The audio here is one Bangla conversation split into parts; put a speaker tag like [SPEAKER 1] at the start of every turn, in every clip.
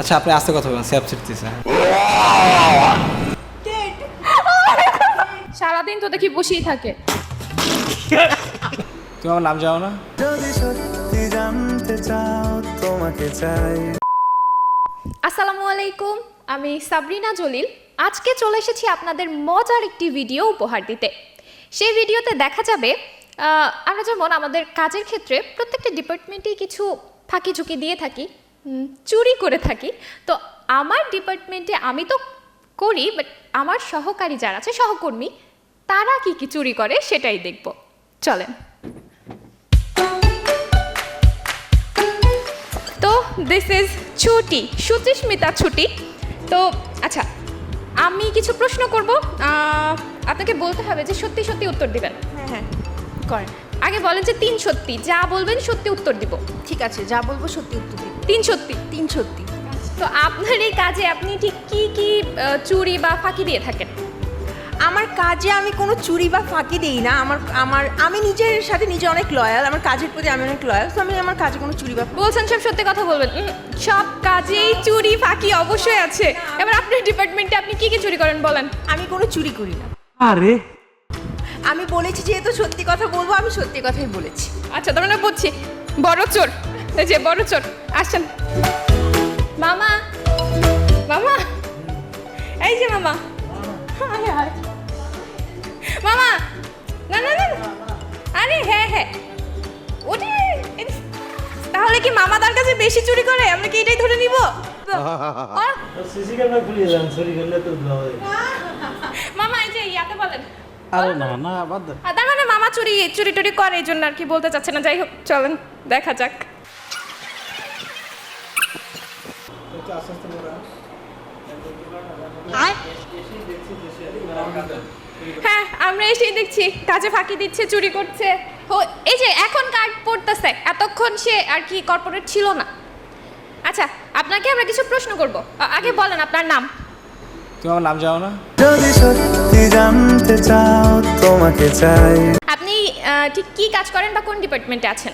[SPEAKER 1] আচ্ছা আপনি আস্তে কথা বলেন, স্যাপ ছিটতেছে।
[SPEAKER 2] সারাদিন তো দেখি বসেই থাকে।
[SPEAKER 1] তুমি আমার নাম জানো না?
[SPEAKER 3] যদি সত্যি জানতে চাও তোমাকে চাই।
[SPEAKER 2] আসসালামু আলাইকুম, আমি সাবরিনা জলিল। আজকে চলে এসেছি আপনাদের মজার একটি ভিডিও উপহার দিতে। সেই ভিডিওতে দেখা যাবে আমরা যেমন আমাদের কাজের ক্ষেত্রে প্রত্যেকটা ডিপার্টমেন্টেই কিছু ফাঁকি ঝুঁকি দিয়ে থাকি, চুরি করে থাকি। তো আমার ডিপার্টমেন্টে আমি তো করি, বাট আমার সহকারী যারা আছে, সহকর্মী, তারা কি কি চুরি করে সেটাই দেখব। চলেন। তো দিস ইজ ছুটি, সুচিস্মিতা ছুটি। তো আচ্ছা, আমি কিছু প্রশ্ন করব, আপনাকে বলতে হবে যে সত্যি সত্যি উত্তর দিবেন।
[SPEAKER 4] হ্যাঁ করেন।
[SPEAKER 2] আগে বলেন যে 3 সত্যি, যা বলবেন সত্যি উত্তর দিব।
[SPEAKER 4] ঠিক আছে, যা বলবো সত্যি উত্তর দিন।
[SPEAKER 2] 3 সত্যি।
[SPEAKER 4] 3 সত্যি।
[SPEAKER 2] তো আপনার এই কাজে আপনি ঠিক কি কি চুরি বা ফাঁকি দিয়ে থাকেন?
[SPEAKER 4] আমার কাজে আমি কোনো চুরি বা ফাঁকি দিই না। আমি নিজের সাথে নিজে অনেক লয়াল, আমার কাজের প্রতি আমি অনেক লয়াল। তো আমি আমার কাজে কোনো চুরি বা
[SPEAKER 2] বলছেন সব সত্যি কথা বলবেন। সব কাজেই চুরি ফাঁকি অবশ্যই আছে। এবার আপনার ডিপার্টমেন্টে আপনি কি কি চুরি করেন বলেন।
[SPEAKER 4] আমি কোনো চুরি করি না।
[SPEAKER 5] আরে
[SPEAKER 4] আমি বলেছি যেহেতু সত্যি কথা বলবো, আমি সত্যি কথাই বলেছি।
[SPEAKER 2] আচ্ছা, তার মানে বুঝছি বড় চোর। এই যে বড় চোর, আসেন। মামা, মামা, এই যে মামা। আরে আরে মামা, না না না, আরে হ্যাঁ হ্যাঁ, ওটা তাহলে কি মামা তার কাছে বেশি চুরি করে? আমরা কি এটাই ধরে নিব?
[SPEAKER 5] সিসি ক্যামেরা খুলিয়ে দেন, চুরি করলে তো
[SPEAKER 2] মামা এই যে ইয়াতে বলেন।
[SPEAKER 5] আরে না না বাদ দেন।
[SPEAKER 2] তার মানে মামা চুরি চুরি টুরি করে, এই জন্য আর কি বলতে চাচ্ছে না। যাই হোক, চলেন দেখা যাক। হ্যাঁ, আমরা এসেই দেখছি কাজে ফাঁকি দিচ্ছে, চুরি করছে। এই যে এখন কার্ড পড়তেছে, এতক্ষণ সে আর কি কর্পোরেট ছিল না। আচ্ছা, আপনাকে আমরা কিছু প্রশ্ন করব। আগে বলেন আপনার নাম।
[SPEAKER 1] তুমি আমার নাম জানো না?
[SPEAKER 3] যদি সত্যি জানতে চাও তোমাকে চাই।
[SPEAKER 2] আপনি ঠিক কি কাজ করেন বা কোন ডিপার্টমেন্টে আছেন?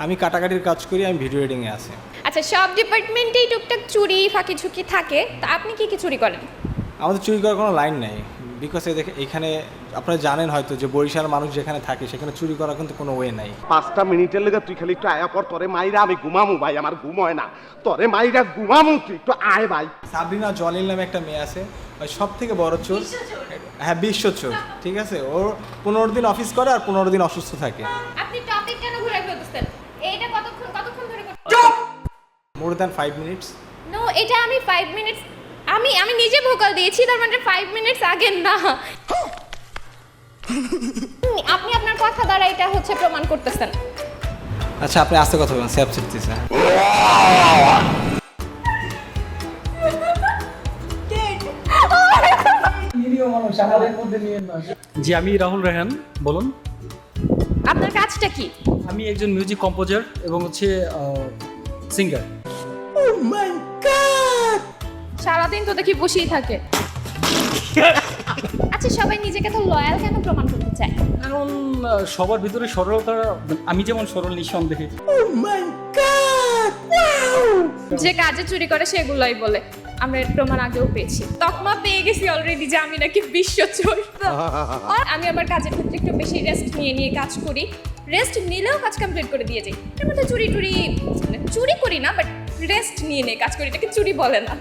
[SPEAKER 1] আমি কাটাকাটির কাজ করি, আমি ভিডিও এডিংয়ে আছি।
[SPEAKER 2] আচ্ছা, সব ডিপার্টমেন্টেই টুকটাক চুরি ফাঁকি ঝুঁকি থাকে, তা আপনি কি কি চুরি করেন?
[SPEAKER 1] আমাদের চুরি করার কোনো লাইন নাই, বিকজ এখানে আপনারা জানেন হয়তো যে বরিশাল মানুষ যেখানে থাকে সেখানে চুরি করার কিন্তু কোনো ওয়ে নাই।
[SPEAKER 6] 5টা মিনিটের লেগে তুই খালি একটু আয়া পর, তোরে মাইরা আমি ঘুমামু ভাই, আমার ঘুম হয় না, তোরে মাইরা ঘুমামু, তুই একটু আয় ভাই।
[SPEAKER 1] সাবরিনা জলিল নামে একটা মেয়ে আছে, সব থেকে বড় চোর। হ্যাঁ, বিশ্ব চোর। ঠিক আছে, ওর 15 দিন অফিস করে আর 15 দিন অসুস্থ থাকে।
[SPEAKER 2] আপনি টপিক কেন ঘুরে ফেলতেছেন? এইটা কতক্ষণ ধরে
[SPEAKER 1] মোর দ্যান 5 মিনিটস।
[SPEAKER 2] নো, এটা আমি 5 মিনিটস, আমি নিজে ভোকাল দিয়েছি, তার মানে 5 মিনিটস আগে না। আপনি আপনার কথা দ্বারা এটা হচ্ছে প্রমাণ করতেছেন।
[SPEAKER 1] আচ্ছা আপনি আস্তে কথা বলেন, স্যাপ ছিটতেছে।
[SPEAKER 5] জি, আমি রাহুল রেহান, বলুন।
[SPEAKER 2] আপনার কাজটা কি?
[SPEAKER 5] আমি একজন মিউজিক কম্পোজার এবং হচ্ছে সিঙ্গার।
[SPEAKER 2] সারাদিন তো দেখি বসেই থাকে। আচ্ছা, সবাই নিজেকে তো লয়াল কেন প্রমাণ করতে চায়?
[SPEAKER 5] কারণ সবার ভিতরে সরলতা, আমি যেমন সরল নিঃসন্দেহে।
[SPEAKER 2] যে কাজে চুরি করে সেগুলোই বলে। আমরা এর প্রমাণ আগেও পেয়েছি, তকমা পেয়ে গেছি অলরেডি যে আমি নাকি বিশ্ব চোর। আমি আমার কাজের ক্ষেত্রে একটু বেশি রেস্ট নিয়ে কাজ করি। রেস্ট নিলেও কাজ কমপ্লিট করে দিয়ে যাই। এর মধ্যে চুরি করি না, বাট রেস্ট নিয়ে কাজ করি, এটাকে চুরি বলে না।